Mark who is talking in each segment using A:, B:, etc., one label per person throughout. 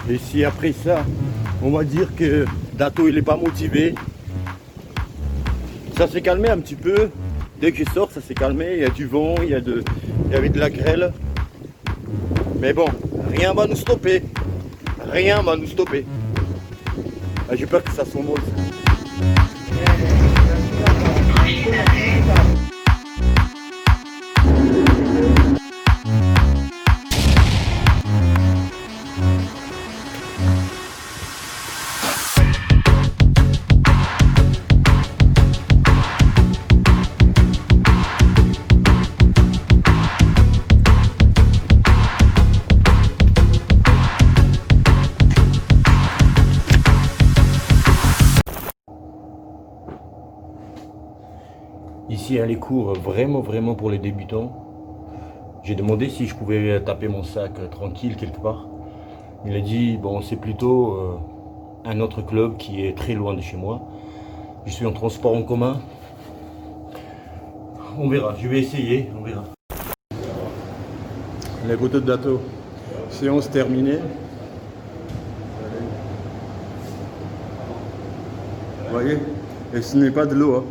A: Et si après ça, on va dire que Dato il n'est pas motivé, ça s'est calmé un petit peu. Dès que je sors, ça s'est calmé. Il y a du vent, il y avait de la grêle. Mais bon, rien va nous stopper. Rien va nous stopper. Ah, j'ai peur que ça s'envole. Ici, les cours vraiment pour les débutants. J'ai demandé si je pouvais taper mon sac tranquille quelque part. Il a dit, bon, c'est plutôt un autre club qui est très loin de chez moi. Je suis en transport en commun. On verra, je vais essayer, on verra. Les poteaux de Dato, séance terminée. Vous voyez, et ce n'est pas de l'eau. Hein.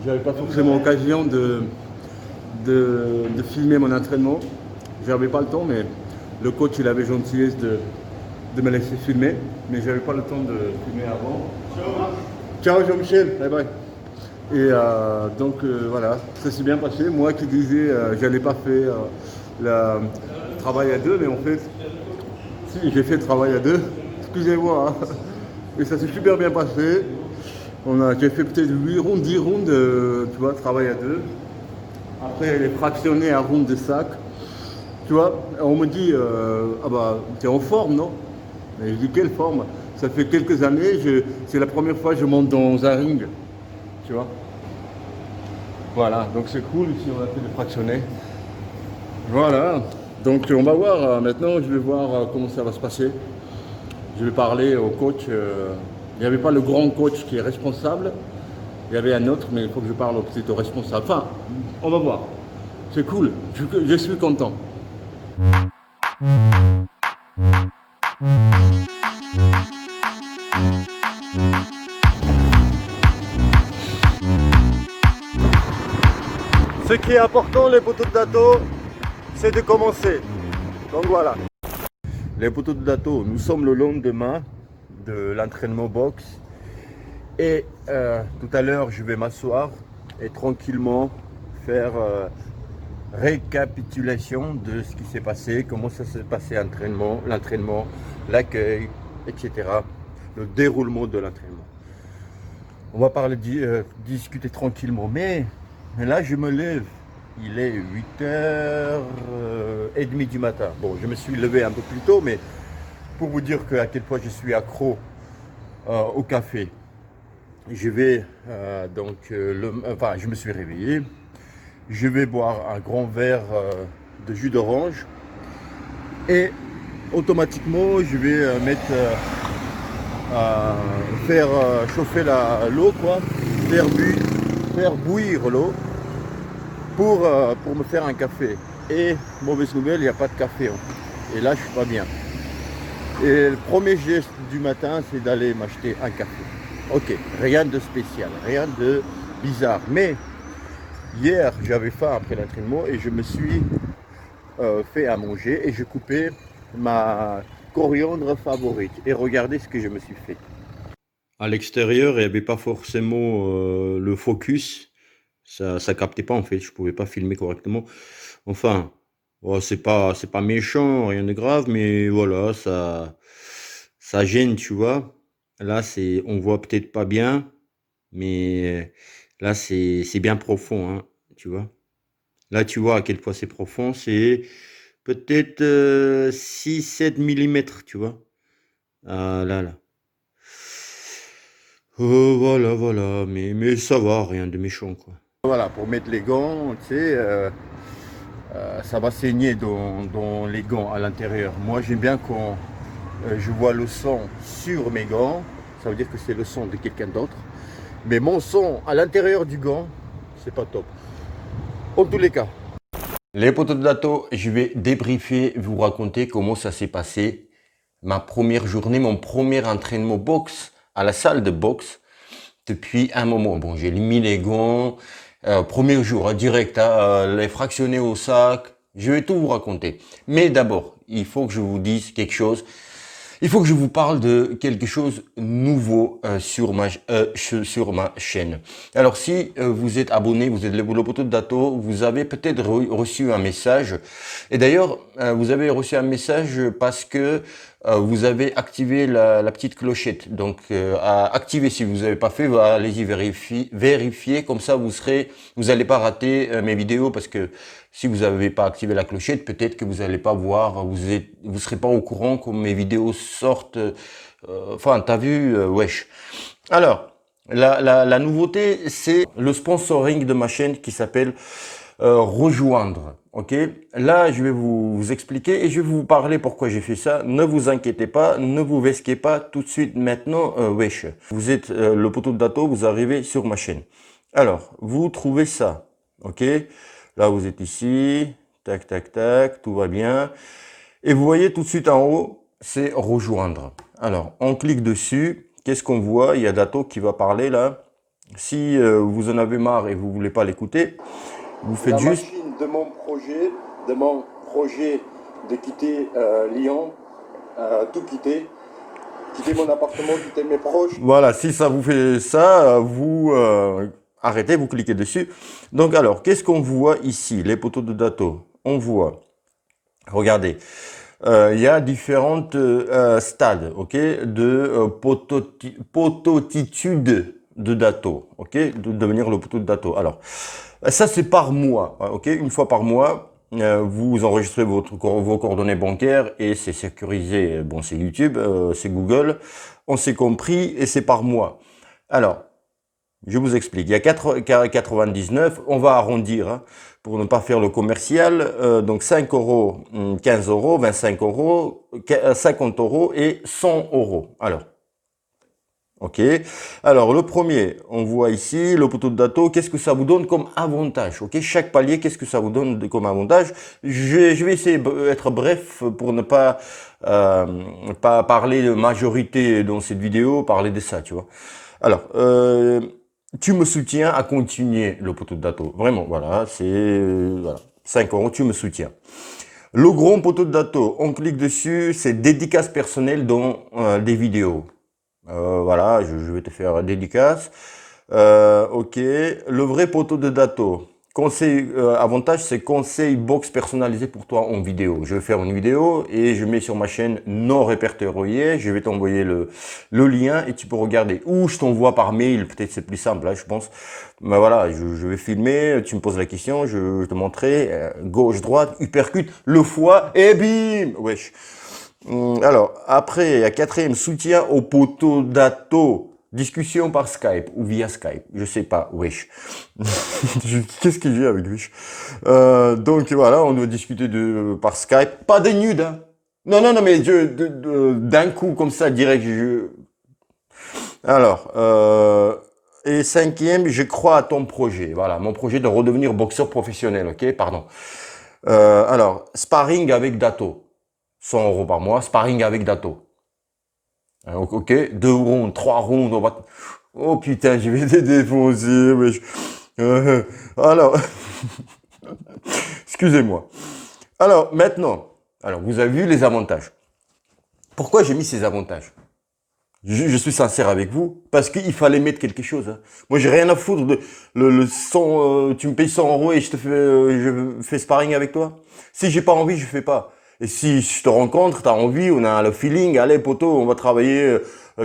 A: J'avais pas forcément l'occasion de filmer mon entraînement. J'avais pas le temps, mais le coach il avait gentillesse de me laisser filmer, mais j'avais pas le temps de filmer avant. Ciao Jean-Michel, bye bye. Et donc voilà, ça s'est bien passé. Moi qui disais j'allais pas faire le travail à deux, mais en fait, si j'ai fait le travail à deux, excusez-moi. Hein. Et ça s'est super bien passé. J'ai fait peut-être 8 rondes, 10 rondes, tu vois, travail à deux. Après, elle est fractionnée à ronde de sac. Tu vois, on me dit, ah bah, t'es en forme, non? Et je dis, quelle forme? Ça fait quelques années, c'est la première fois que je monte dans un ring. Tu vois? Voilà, donc c'est cool, ici on a fait des fractionnés. Voilà, donc on va voir, maintenant je vais voir comment ça va se passer. Je vais parler au coach. Il n'y avait pas le grand coach qui est responsable. Il y avait un autre, mais il faut que je parle peut-être au responsable. Enfin, on va voir. C'est cool. Je suis content. Ce qui est important, les poteaux de Dato, c'est de commencer. Donc voilà. Les poteaux de Dato, nous sommes le lendemain de l'entraînement boxe. Et tout à l'heure, je vais m'asseoir et tranquillement faire récapitulation de ce qui s'est passé, comment ça s'est passé l'entraînement, l'accueil, etc. Le déroulement de l'entraînement. On va discuter tranquillement. Mais là, je me lève. Il est 8h30 du matin. Bon, je me suis levé un peu plus tôt, mais pour vous dire à quel point je suis accro au café. Je vais je me suis réveillé. Je vais boire un grand verre de jus d'orange et automatiquement je vais faire chauffer l'eau, faire bouillir l'eau pour me faire un café. Et mauvaise nouvelle, il n'y a pas de café. Et là, je suis pas bien. Et le premier geste du matin, c'est d'aller m'acheter un café. Ok, rien de spécial, rien de bizarre. Mais hier, j'avais faim après l'entraînement et je me suis fait à manger et j'ai coupé ma coriandre favorite. Et regardez ce que je me suis fait. À l'extérieur, il n'y avait pas forcément le focus. Ça captait pas en fait, je pouvais pas filmer correctement. Enfin, oh, c'est pas méchant, rien de grave, mais voilà, ça gêne, tu vois. Là, on voit peut-être pas bien, mais là, c'est bien profond, hein, tu vois. Là, tu vois à quel point c'est profond, c'est peut-être 6-7 millimètres, tu vois. Ah, là. Voilà, mais ça va, rien de méchant, quoi. Voilà, pour mettre les gants, tu sais, ça va saigner dans les gants à l'intérieur. Moi, j'aime bien quand je vois le sang sur mes gants, ça veut dire que c'est le sang de quelqu'un d'autre. Mais mon sang à l'intérieur du gant, c'est pas top. En tous les cas. Les potos de Dato, je vais débriefer, vous raconter comment ça s'est passé
B: ma première journée, mon premier entraînement boxe à la salle de boxe depuis un moment. Bon, j'ai mis les gants, premier jour, direct, les fractionnés au sac. Je vais tout vous raconter. Mais d'abord, il faut que je vous dise quelque chose. Il faut que je vous parle de quelque chose nouveau sur ma chaîne. Alors si vous êtes abonné, vous êtes le poteau de Dato, vous avez peut-être reçu un message. Et d'ailleurs, vous avez reçu un message parce que vous avez activé la petite clochette. Donc à activer si vous n'avez pas fait, allez-y vérifier. Comme ça vous n'allez pas rater mes vidéos parce que si vous n'avez pas activé la clochette, peut-être que vous n'allez pas voir, vous serez pas au courant que mes vidéos sortent. Enfin, t'as vu, wesh. Alors, la nouveauté, c'est le sponsoring de ma chaîne qui s'appelle Rejoindre. Ok, là, je vais vous expliquer et je vais vous parler pourquoi j'ai fait ça. Ne vous inquiétez pas, ne vous vesquez pas tout de suite maintenant, wesh. Vous êtes le poteau de Dato, vous arrivez sur ma chaîne. Alors, vous trouvez ça, ok. Là, vous êtes ici, tac, tac, tac, tout va bien. Et vous voyez tout de suite en haut, c'est rejoindre. Alors, on clique dessus. Qu'est-ce qu'on voit? Il y a Dato qui va parler là. Si vous en avez marre et vous voulez pas l'écouter, vous faites
C: la
B: juste...
C: machine de mon projet de quitter Lyon, tout quitter mon appartement, quitter mes proches.
B: Voilà, si ça vous fait ça, vous arrêtez, vous cliquez dessus. Donc alors, qu'est-ce qu'on voit ici? Les poteaux de Dato. On voit, regardez, il y a différentes stades, ok, de pototitude de Dato, ok, de devenir le poteau de Dato. Alors, ça c'est par mois, ok, une fois par mois. Vous enregistrez vos coordonnées bancaires et c'est sécurisé. Bon, c'est YouTube, c'est Google, on s'est compris et c'est par mois. Alors, je vous explique. Il y a 99, on va arrondir hein, pour ne pas faire le commercial. Donc 5 euros, 15 euros, 25 euros, 50 euros et 100 euros. Alors, ok. Alors, le premier, on voit ici, le poteau de Dato, qu'est-ce que ça vous donne comme avantage? Ok, chaque palier, qu'est-ce que ça vous donne comme avantage? Je vais essayer d'être bref pour ne pas, pas parler de majorité dans cette vidéo, parler de ça, tu vois. Alors, tu me soutiens à continuer le poteau de Dato. Vraiment, voilà, c'est voilà, 5 euros, tu me soutiens. Le gros poteau de Dato, on clique dessus, c'est dédicace personnelle dans des vidéos. Voilà, je vais te faire dédicace. Ok, le vrai poteau de Dato. Conseil, avantage, c'est conseil box personnalisé pour toi en vidéo. Je vais faire une vidéo et je mets sur ma chaîne non répertoriée. Je vais t'envoyer le lien et tu peux regarder. Ou je t'envoie par mail, peut-être c'est plus simple, là, je pense. Mais voilà, je vais filmer, tu me poses la question, je te montrerai, gauche, droite, uppercut, le foie, et bim, wesh. Alors, après, il y a quatrième, soutien au poteau Dato. Discussion par Skype ou via Skype, je sais pas, wesh. Qu'est-ce que j'ai avec wesh? Donc voilà, on doit discuter par Skype, pas des nudes, hein. Non, non, non, mais d'un coup comme ça, direct. Alors, et cinquième, je crois à ton projet. Voilà, mon projet de redevenir boxeur professionnel, ok, pardon. Alors, sparring avec Dato. 100 euros par mois, sparring avec Dato. Ok, 2 rounds, 3 rounds, on va... Oh putain, je vais te défoncer, wesh. Alors, excusez-moi. Alors, maintenant, alors vous avez vu les avantages. Pourquoi j'ai mis ces avantages? Je suis sincère avec vous, parce qu'il fallait mettre quelque chose. Hein. Moi, j'ai rien à foutre de le 100, tu me payes 100 euros et je fais sparring avec toi. Si j'ai pas envie, je fais pas. Et si je te rencontre, t'as envie, on a le feeling, allez poto, on va travailler,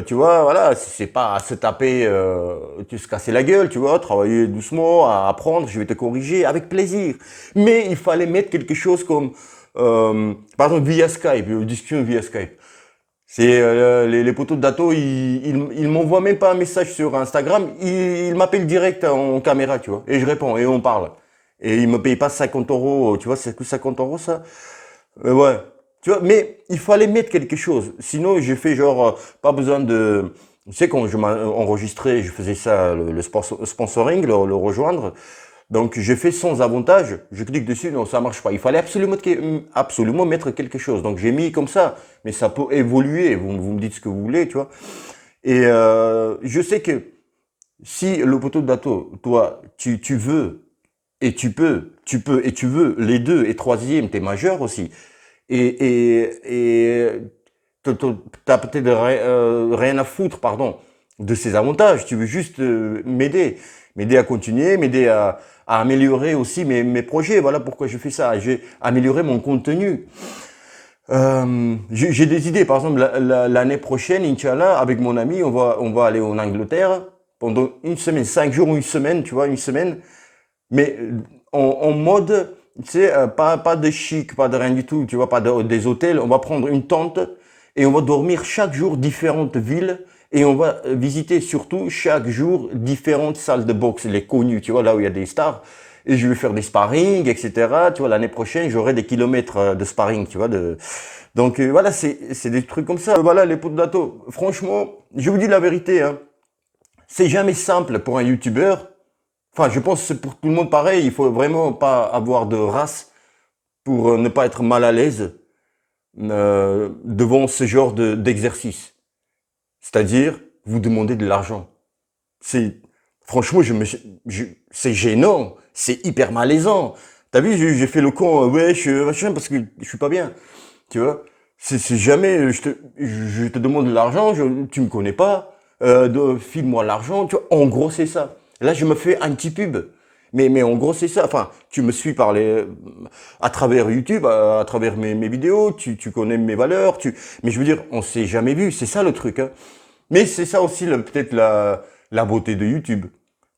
B: tu vois, voilà, c'est pas à se taper, tu se casser la gueule, tu vois, travailler doucement, à apprendre, je vais te corriger avec plaisir. Mais il fallait mettre quelque chose comme, par exemple, via Skype, discussion via Skype. C'est les poteaux de Dato, ils m'envoient même pas un message sur Instagram, ils m'appellent direct en caméra, tu vois, et je réponds, et on parle. Et ils me payent pas 50 euros, tu vois, c'est que 50 euros ça. Ouais, tu vois, mais il fallait mettre quelque chose. Sinon, j'ai fait genre, pas besoin de... Tu sais, quand je m'enregistrais, je faisais ça, le sponsoring, le rejoindre. Donc, je fais sans avantage, je clique dessus, non, ça marche pas. Il fallait absolument mettre quelque chose. Donc, j'ai mis comme ça, mais ça peut évoluer. Vous me dites ce que vous voulez, tu vois. Et je sais que si le poteau de Dato, toi, tu veux, et tu peux, et tu veux, les deux, et troisième, t'es majeur aussi. Et t'as peut-être rien à foutre, pardon, de ces avantages. Tu veux juste m'aider à continuer, m'aider à améliorer aussi mes projets. Voilà pourquoi je fais ça. J'ai amélioré mon contenu. J'ai des idées. Par exemple, l'année prochaine, Inch'Allah, avec mon ami, on va aller en Angleterre pendant une semaine, 5 jours ou une semaine, tu vois, une semaine. Mais en mode, tu sais, pas de chic, pas de rien du tout, tu vois, pas des hôtels. On va prendre une tente et on va dormir chaque jour différentes villes et on va visiter surtout chaque jour différentes salles de boxe, les connues, tu vois, là où il y a des stars. Et je vais faire des sparring, etc. Tu vois, l'année prochaine, j'aurai des kilomètres de sparring, tu vois. Donc voilà, c'est des trucs comme ça. Voilà, les potes d'Dato. Franchement, je vous dis la vérité, hein, c'est jamais simple pour un youtubeur. Enfin, je pense que c'est pour tout le monde pareil. Il faut vraiment pas avoir de race pour ne pas être mal à l'aise devant ce genre d'exercice. C'est-à-dire, vous demandez de l'argent. Franchement, c'est gênant. C'est hyper malaisant. T'as vu, j'ai fait le con, machin, parce que je suis pas bien. Tu vois? C'est jamais, je te demande de l'argent, tu me connais pas, file-moi l'argent, tu vois? En gros, c'est ça. Là, je me fais un petit pub. Mais en gros, c'est ça. Enfin, tu me suis à travers YouTube, à travers mes vidéos, tu connais mes valeurs, mais je veux dire, on s'est jamais vu. C'est ça le truc, hein. Mais c'est ça aussi, peut-être la beauté de YouTube.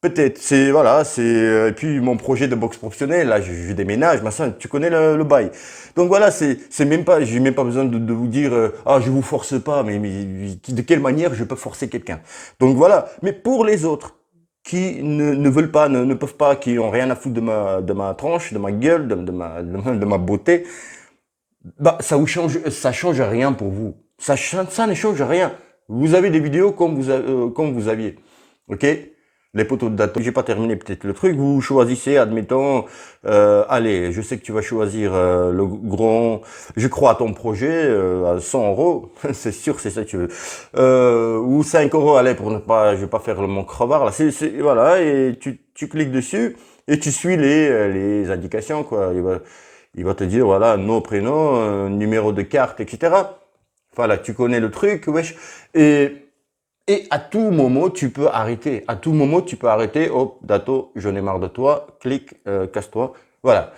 B: Peut-être, et puis mon projet de boxe professionnelle, là, je déménage, machin, tu connais le bail. Donc voilà, j'ai même pas besoin de vous dire, je vous force pas, mais de quelle manière je peux forcer quelqu'un. Donc voilà. Mais pour les autres, qui ne veulent pas, ne peuvent pas, qui ont rien à foutre de ma tranche, de ma gueule, de ma beauté, bah, ça change rien pour vous. Ça ne change rien. Vous avez des vidéos comme vous aviez. Ok? Les poteaux de Dato. J'ai pas terminé peut-être le truc. Vous choisissez, admettons, allez, je sais que tu vas choisir le grand. Je crois à ton projet à 100 €. C'est sûr, c'est ça que tu veux. Ou 5 €, allez, je vais pas faire mon crevard là. Voilà, et tu cliques dessus et tu suis les indications, quoi. Il va te dire, voilà, nom, prénom, numéro de carte, etc. Voilà, tu connais le truc, wesh. Et à tout moment, tu peux arrêter. À tout moment, tu peux arrêter. Hop, Dato, j'en ai marre de toi. Clique, casse-toi. Voilà.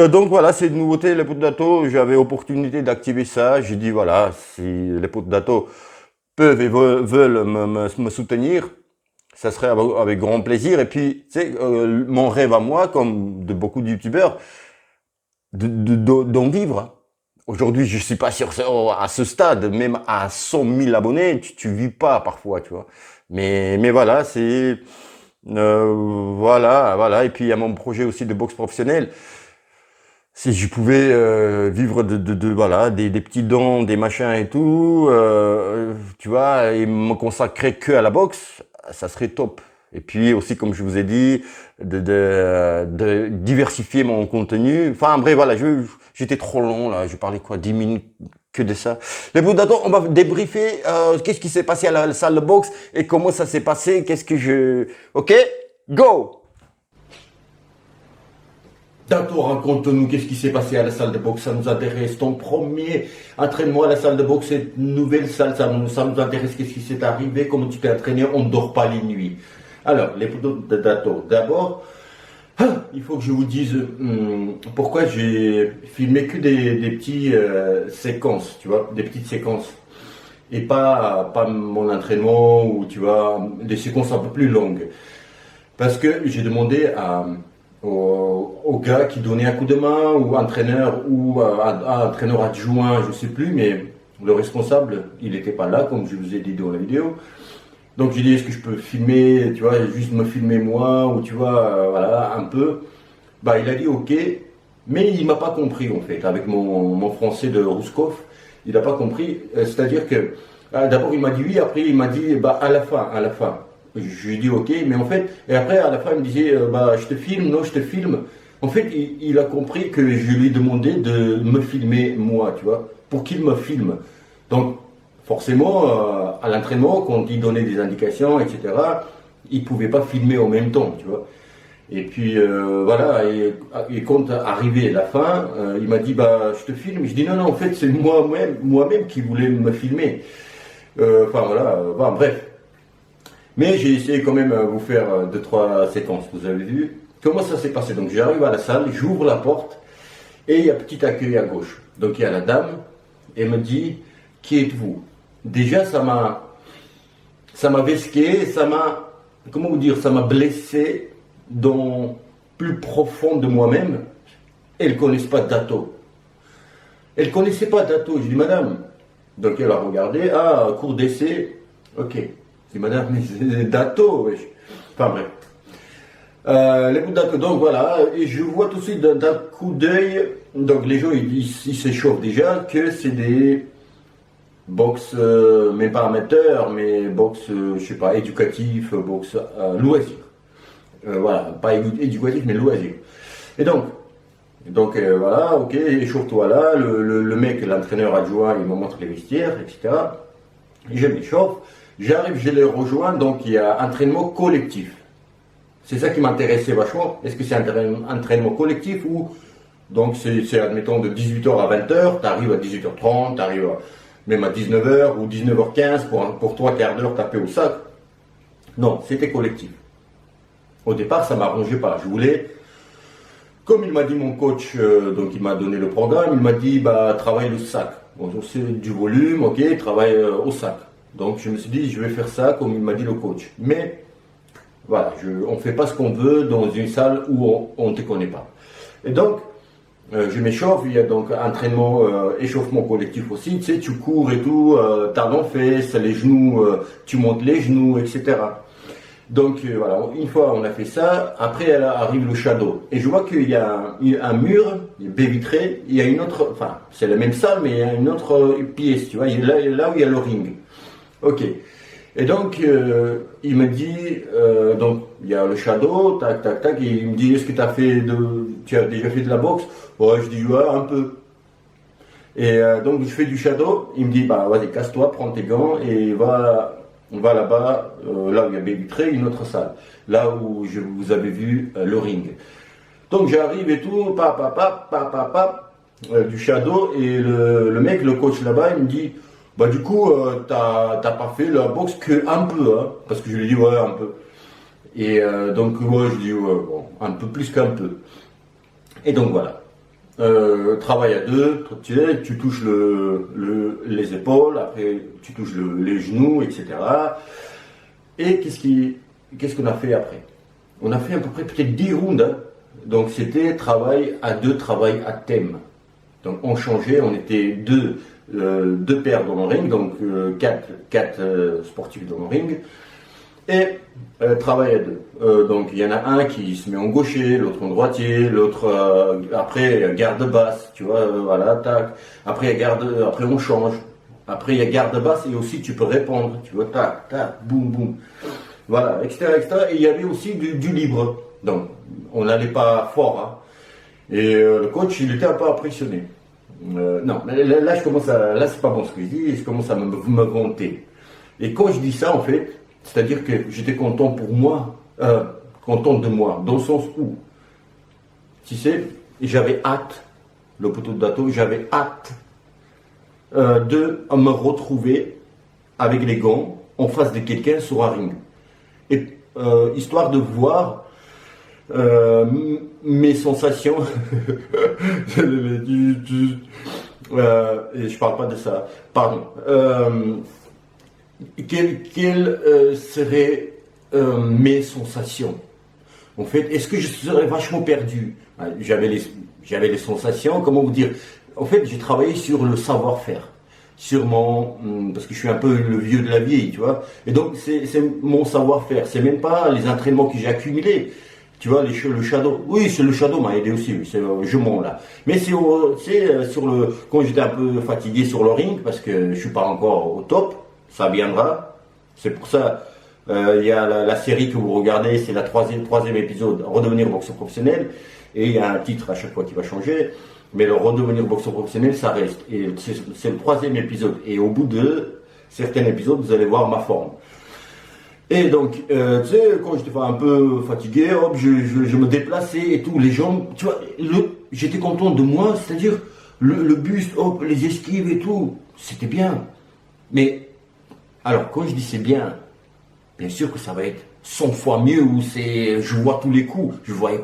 B: Donc voilà, c'est une nouveauté, les potes Dato. J'avais opportunité d'activer ça. J'ai dit, voilà, si les potes Dato peuvent et veulent me soutenir, ça serait avec grand plaisir. Et puis, tu sais, mon rêve à moi, comme de beaucoup de youtubeurs, d'en vivre. Aujourd'hui, je suis pas à ce stade, même à 100 000 abonnés, tu vis pas parfois, tu vois. Mais voilà, voilà. Et puis il y a mon projet aussi de boxe professionnelle. Si je pouvais vivre voilà, des petits dons, des machins et tout, tu vois, et me consacrer que à la boxe, ça serait top. Et puis aussi, comme je vous ai dit, de diversifier mon contenu. Enfin bref, voilà, j'étais trop long là, je parlais 10 minutes que de ça. Les bouts d'attente, on va débriefer qu'est-ce qui s'est passé à la salle de boxe et comment ça s'est passé, Ok, go! Dato, raconte-nous qu'est-ce qui s'est passé à la salle de boxe, ça nous intéresse. Ton premier entraînement à la salle de boxe, cette nouvelle salle, ça nous intéresse. Qu'est-ce qui s'est arrivé, comment tu t'es entraîné, on ne dort pas les nuits. Alors, les poteaux de Dato. D'abord, il faut que je vous dise pourquoi j'ai filmé que des petits séquences, tu vois, des petites séquences. Et pas mon entraînement ou, tu vois, des séquences un peu plus longues. Parce que j'ai demandé au gars qui donnait un coup de main, ou entraîneur, ou entraîneur adjoint, je sais plus, mais le responsable, il n'était pas là, comme je vous ai dit dans la vidéo. Donc j'ai dit, est-ce que je peux filmer, tu vois, juste me filmer moi, ou tu vois, voilà, un peu. Bah il a dit ok, mais il m'a pas compris en fait, avec mon français de Rouskov, il n'a pas compris. C'est-à-dire que, d'abord il m'a dit oui, après il m'a dit, bah à la fin. Je lui ai dit ok, mais en fait, et après à la fin il me disait bah je te filme, non je te filme. En fait, il a compris que je lui ai demandé de me filmer moi, tu vois, pour qu'il me filme. Donc forcément, à l'entraînement, quand il donnait des indications, etc., il pouvait pas filmer en même temps, tu vois. Et puis voilà, et quand arrivé la fin, il m'a dit bah je te filme. Je dis non, en fait c'est moi-même qui voulais me filmer. Enfin voilà, bon, bref. Mais j'ai essayé quand même de vous faire 2-3 séquences, vous avez vu. Comment ça s'est passé? Donc j'arrive à la salle, j'ouvre la porte et il y a petit accueil à gauche. Donc il y a la dame, elle me dit qui êtes-vous? Déjà ça m'a vesqué, comment vous dire, ça m'a blessé dans plus profond de moi-même. Elles ne connaissent pas Dato. Elle ne connaissait pas Dato. Je dis madame. Donc elle a regardé, cours d'essai, ok. Je dis madame, mais c'est Dato, wesh. Enfin bref. Les bouts Dato, donc voilà, et je vois tout de suite d'un coup d'œil, donc les gens ils s'échauffent déjà, que c'est des boxe, même pas amateurs, mais boxe, je sais pas, éducatif, boxe loisir. Voilà, pas éducatif, mais loisir. Et donc voilà, ok, échauffe-toi là, le mec, l'entraîneur adjoint, il me montre les vestiaires, etc. Je m'échauffe, j'arrive, je les rejoins, donc il y a entraînement collectif. C'est ça qui m'intéressait vachement. Est-ce que c'est un entraînement collectif ou donc c'est admettons de 18h à 20h, tu arrives à 18h30, tu arrives même à 19h ou 19h15 pour 3 quarts d'heure taper au sac. Non, c'était collectif. Au départ, ça m'arrangeait pas. Je voulais, comme il m'a dit mon coach, donc il m'a donné le programme, il m'a dit bah travaille le sac. Bon, c'est du volume, ok, travaille au sac. Donc je me suis dit je vais faire ça comme il m'a dit le coach. Mais voilà, on ne fait pas ce qu'on veut dans une salle où on ne te connaît pas. Et donc, je m'échauffe, il y a donc entraînement, échauffement collectif aussi, tu sais, tu cours et tout, talons fesses, les genoux, tu montes les genoux, etc. Donc voilà, une fois on a fait ça, après arrive le shadow. Et je vois qu'il y a un mur, baie vitrée, il y a une autre, enfin c'est la même salle, mais il y a une autre pièce, tu vois, là où il y a le ring. Ok. Et donc, il me dit, donc, il y a le shadow, tac, tac, tac, et il me dit, est-ce que tu as déjà fait de la boxe? Ouais, je dis, ouais, un peu. Et donc, je fais du shadow, il me dit, bah, vas-y, casse-toi, prends tes gants, et on va là-bas, là où il y a baie vitrée, une autre salle, là où vous avez vu le ring. Donc, j'arrive et tout, du shadow, et le mec, le coach là-bas, il me dit, bah du coup, t'as pas fait la boxe que un peu, hein, parce que je lui dis ouais un peu. Et donc ouais, je dis ouais, bon, un peu plus qu'un peu. Et donc voilà, travail à deux, tu touches les épaules, après tu touches les genoux, etc. Et qu'est-ce qu'on a fait après? On a fait à peu près peut-être 10 rounds, hein. Donc c'était travail à deux, travail à thème. Donc on changeait, on était deux paires dans le ring, donc quatre sportifs dans le ring, et travail à deux. Donc il y en a un qui se met en gaucher, l'autre en droitier, l'autre après garde basse, tu vois, voilà, tac. Après on change. Après il y a garde basse et aussi tu peux répondre, tu vois, tac, tac, boum, boum. Voilà, etc., etc. Et il y avait aussi du libre. Donc on n'allait pas fort, hein. Et le coach il était un peu impressionné. Non, mais là c'est pas bon ce que je dis, je commence à me vanter. Et quand je dis ça, en fait, c'est-à-dire que j'étais content pour moi, content de moi, dans le sens où, tu sais, j'avais hâte, le poteau de Dato, j'avais hâte de me retrouver avec les gants en face de quelqu'un sur un ring. Et histoire de voir mes sensations. Et je parle pas de ça. Pardon. Quelles seraient mes sensations? En fait, est-ce que je serais vachement perdu? J'avais les sensations. Comment vous dire? En fait, j'ai travaillé sur le savoir-faire. Parce que je suis un peu le vieux de la vieille, tu vois. Et donc, c'est mon savoir-faire. C'est même pas les entraînements que j'ai accumulés. Tu vois, le shadow. Oui, c'est le shadow m'a aidé aussi. Oui, je mens là. Mais quand j'étais un peu fatigué sur le ring, parce que je suis pas encore au top, ça viendra. C'est pour ça, Il y a la série que vous regardez, c'est la troisième épisode, redevenir boxeur professionnel. Et il y a un titre à chaque fois qui va changer. Mais le redevenir boxeur professionnel, ça reste. Et c'est le 3e épisode. Et au bout de certains épisodes, vous allez voir ma forme. Et donc, tu sais, quand j'étais un peu fatigué, hop, je me déplaçais et tout. Les jambes, tu vois, j'étais content de moi, c'est-à-dire le buste, hop, les esquives et tout, c'était bien. Mais, alors, quand je dis c'est bien sûr que ça va être 100 fois mieux, où je vois tous les coups. Je voyais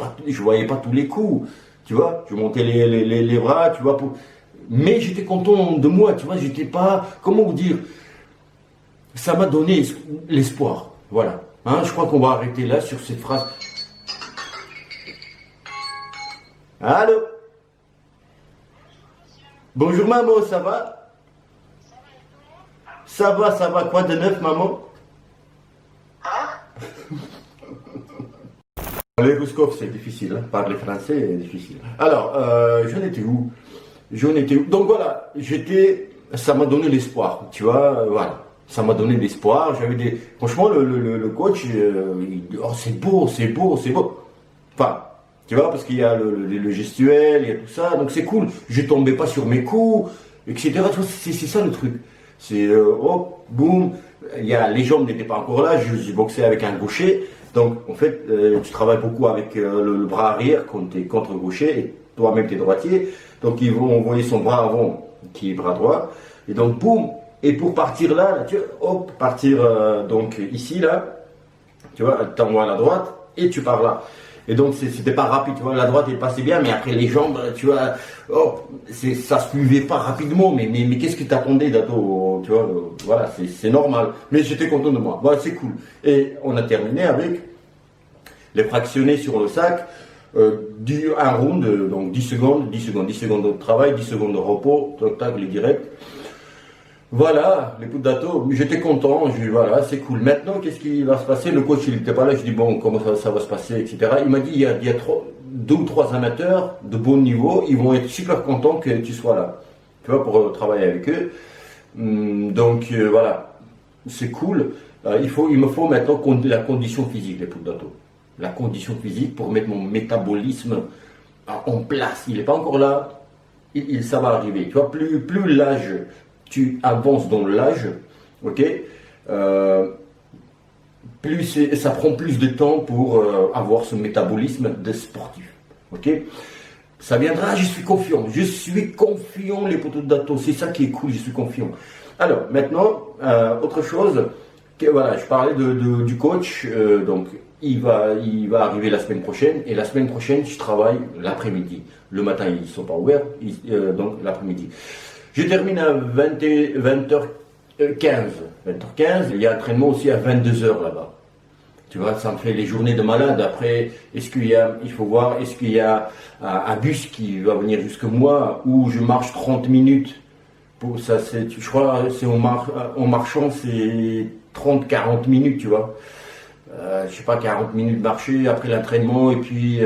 B: pas tous les coups. Tu vois, je montais les bras, tu vois, mais j'étais content de moi, tu vois, j'étais pas, comment vous dire, ça m'a donné l'espoir. Voilà. Hein, je crois qu'on va arrêter là sur cette phrase. Allô? Bonjour maman, ça va? Ça va, quoi de neuf maman? Les Rouskov, c'est difficile, hein. Parler français est difficile. Alors, j'en étais où? Donc voilà, ça m'a donné l'espoir, tu vois, voilà. Ça m'a donné l'espoir. Franchement, le coach, il dit, oh, c'est beau. Enfin, tu vois, parce qu'il y a le gestuel, il y a tout ça, donc c'est cool. Je tombais pas sur mes coups, etc. C'est ça le truc. C'est, hop, boum. Les jambes n'étaient pas encore là, je boxais avec un gaucher. Donc, en fait, tu travailles beaucoup avec le bras arrière quand tu es contre gaucher, et toi-même tu es droitier. Donc, ils vont envoyer son bras avant, qui est bras droit. Et donc, boum. Et pour partir là, tu vois, hop, partir donc ici, là, tu vois, t'envoies à la droite et tu pars là. Et donc, c'était pas rapide, tu vois, la droite elle passait bien, mais après les jambes, tu vois, hop, ça se suivait pas rapidement, mais qu'est-ce que t'attendais d'ado, tu vois, voilà, c'est normal. Mais j'étais content de moi, voilà, c'est cool. Et on a terminé avec les fractionnés sur le sac, un round, donc 10 secondes de travail, 10 secondes de repos, tac, les directs. Voilà, les poutres d'atto, j'étais content, voilà, c'est cool. Maintenant, qu'est-ce qui va se passer? Le coach, il n'était pas là, je dis, bon, comment ça va se passer, etc. Il m'a dit, il y a 2 ou 3 amateurs de bon niveau, ils vont être super contents que tu sois là, tu vois, pour travailler avec eux. Donc, voilà, c'est cool. Il me faut maintenant la condition physique, les poutres d'atto. La condition physique pour mettre mon métabolisme en place. Il n'est pas encore là, ça va arriver. Tu vois, plus l'âge, tu avances dans l'âge, ok, ça prend plus de temps pour avoir ce métabolisme de sportif, ok. Ça viendra, je suis confiant, les poteaux d'atto, c'est ça qui est cool, je suis confiant. Alors, maintenant, autre chose, voilà, je parlais du coach, donc il va arriver la semaine prochaine, et la semaine prochaine, je travaille l'après-midi. Le matin, ils ne sont pas ouverts, donc l'après-midi. Je termine à 20h15. 20h15, il y a entraînement aussi à 22h là-bas. Tu vois, ça me fait les journées de malade. Après, il faut voir, est-ce qu'il y a un bus qui va venir jusque moi, ou je marche 30 minutes. Pour ça, je crois, en marchant, c'est 30-40 minutes, tu vois. Je sais pas, 40 minutes de marcher après l'entraînement, et puis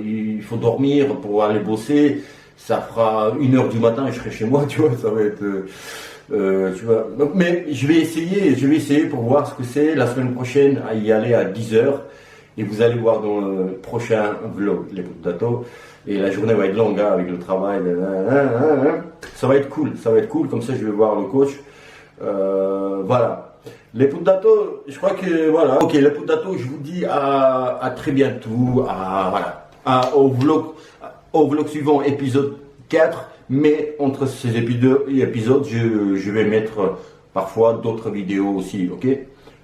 B: il faut dormir pour aller bosser. Ça fera 1h du matin et je serai chez moi, tu vois, ça va être, tu vois. Donc, mais je vais essayer pour voir ce que c'est la semaine prochaine, à y aller à 10h, et vous allez voir dans le prochain vlog, les poutres d'atto, et la journée va être longue, hein, avec le travail, ça va être cool, comme ça je vais voir le coach, voilà. Les poutres d'atto, je crois que, voilà, ok, les poutres d'atto, je vous dis à très bientôt, au vlog suivant, épisode 4, mais entre ces épisodes, je vais mettre parfois d'autres vidéos aussi, ok?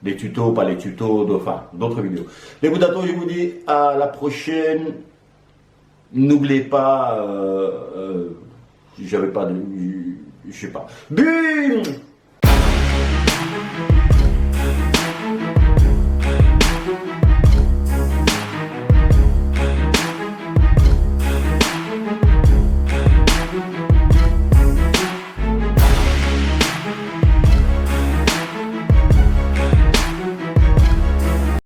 B: Des tutos, pas les tutos, enfin, d'autres vidéos. Les poutres d'atto, je vous dis à la prochaine. N'oubliez pas, je sais pas, BUM!